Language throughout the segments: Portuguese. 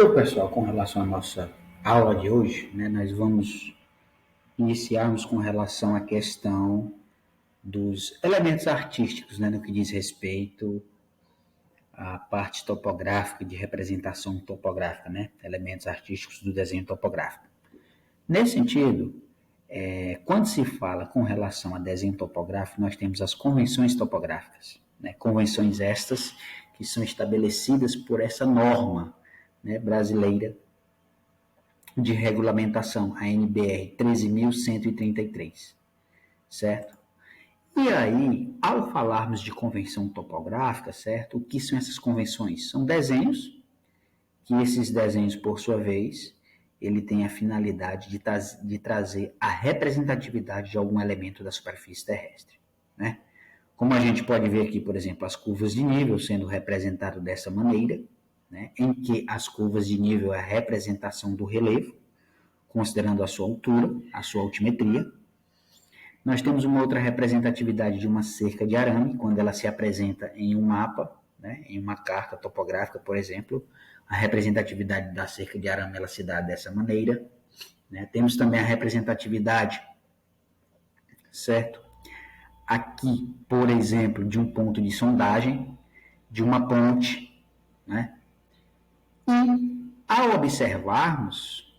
Então, pessoal, com relação à nossa aula de hoje, nós vamos iniciarmos com relação à questão dos elementos artísticos, no que diz respeito à parte topográfica, de representação topográfica, elementos artísticos do desenho topográfico. Nesse sentido, quando se fala com relação a desenho topográfico, nós temos as convenções topográficas, convenções estas que são estabelecidas por essa norma brasileira de regulamentação, a NBR 13.133, certo? E aí, ao falarmos de convenção topográfica, certo? O que são essas convenções? São desenhos, que esses desenhos, por sua vez, ele tem a finalidade de trazer a representatividade de algum elemento da superfície terrestre, Como a gente pode ver aqui, por exemplo, as curvas de nível sendo representadas dessa maneira, em que as curvas de nível é a representação do relevo, considerando a sua altura, a sua altimetria. Nós temos uma outra representatividade de uma cerca de arame, quando ela se apresenta em um mapa, em uma carta topográfica, por exemplo. A representatividade da cerca de arame ela se dá dessa maneira. Temos também a representatividade, certo? Aqui, por exemplo, de um ponto de sondagem, de uma ponte, E, ao observarmos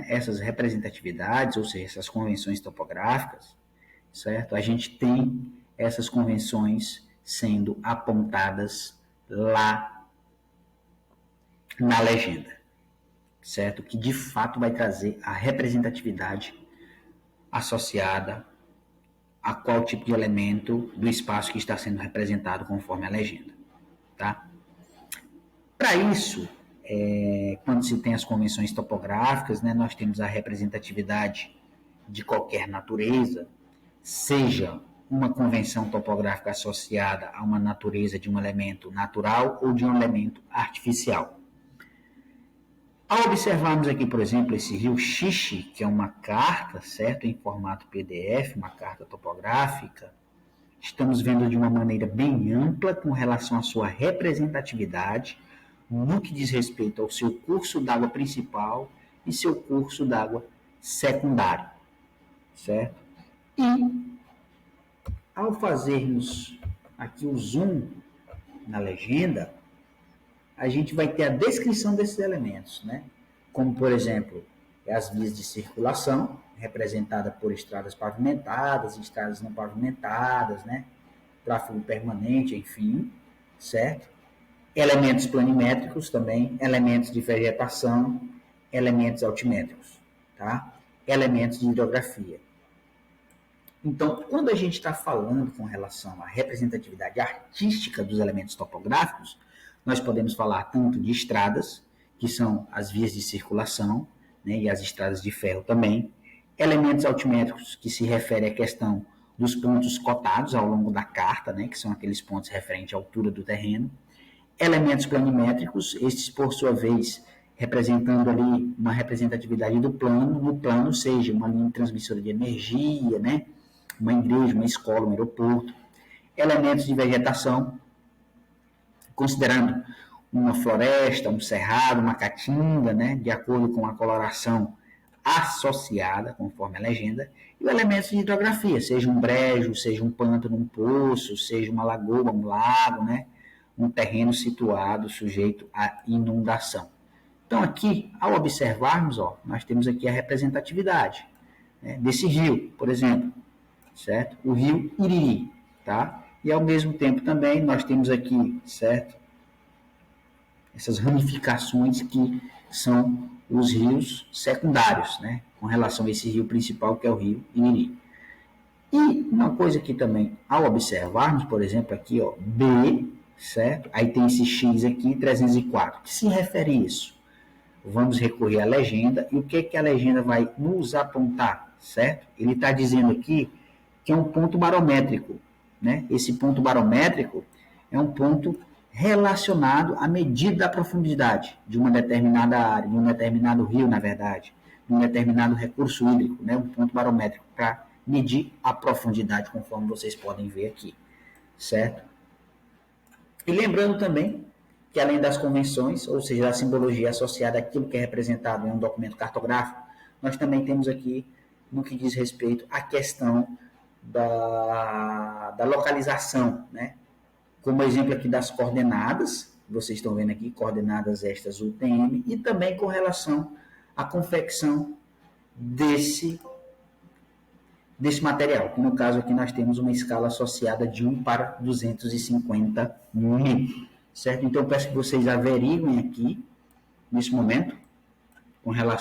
essas representatividades, ou seja, essas convenções topográficas, certo? A gente tem essas convenções sendo apontadas lá na legenda, certo? Que de fato vai trazer a representatividade associada a qual tipo de elemento do espaço que está sendo representado conforme a legenda, tá? Para isso, quando se tem as convenções topográficas, nós temos a representatividade de qualquer natureza, seja uma convenção topográfica associada a uma natureza de um elemento natural ou de um elemento artificial. Ao observarmos aqui, por exemplo, esse rio Xixi, que é uma carta, certo, em formato PDF, uma carta topográfica, estamos vendo de uma maneira bem ampla com relação à sua representatividade, no que diz respeito ao seu curso d'água principal e seu curso d'água secundário, certo? E, ao fazermos aqui o zoom na legenda, a gente vai ter a descrição desses elementos, Como, por exemplo, as vias de circulação, representada por estradas pavimentadas, estradas não pavimentadas, tráfego permanente, enfim, certo? Elementos planimétricos também, elementos de vegetação, elementos altimétricos, tá? Elementos de hidrografia. Então, quando a gente está falando com relação à representatividade artística dos elementos topográficos, nós podemos falar tanto de estradas, que são as vias de circulação, e as estradas de ferro também, elementos altimétricos, que se refere à questão dos pontos cotados ao longo da carta, que são aqueles pontos referentes à altura do terreno, elementos planimétricos, estes por sua vez representando ali uma representatividade do plano, no plano seja uma linha transmissora de energia, uma igreja, uma escola, um aeroporto, elementos de vegetação, considerando uma floresta, um cerrado, uma caatinga, de acordo com a coloração associada, conforme a legenda, e elementos de hidrografia, seja um brejo, seja um pântano, um poço, seja uma lagoa, um lago, um terreno situado sujeito à inundação. Então, aqui, ao observarmos, nós temos aqui a representatividade desse rio, por exemplo, certo? O rio Iriri, tá? E, ao mesmo tempo, também, nós temos aqui, certo? Essas ramificações que são os rios secundários, com relação a esse rio principal, que é o rio Iriri. E uma coisa que também, ao observarmos, por exemplo, aqui, B, certo? Aí tem esse X aqui, 304. Que se refere a isso? Vamos recorrer à legenda. E o que a legenda vai nos apontar, certo? Ele está dizendo aqui que é um ponto barométrico, Esse ponto barométrico é um ponto relacionado à medida da profundidade de uma determinada área, de um determinado rio, na verdade, de um determinado recurso hídrico, Um ponto barométrico para medir a profundidade, conforme vocês podem ver aqui, certo? E lembrando também que além das convenções, ou seja, da simbologia associada àquilo que é representado em um documento cartográfico, nós também temos aqui, no que diz respeito à questão da localização, né? Como exemplo aqui das coordenadas, vocês estão vendo aqui, coordenadas estas UTM, e também com relação à confecção desse material, que no caso aqui nós temos uma escala associada de 1 para 250.000, certo? Então, eu peço que vocês averiguem aqui, nesse momento, com relação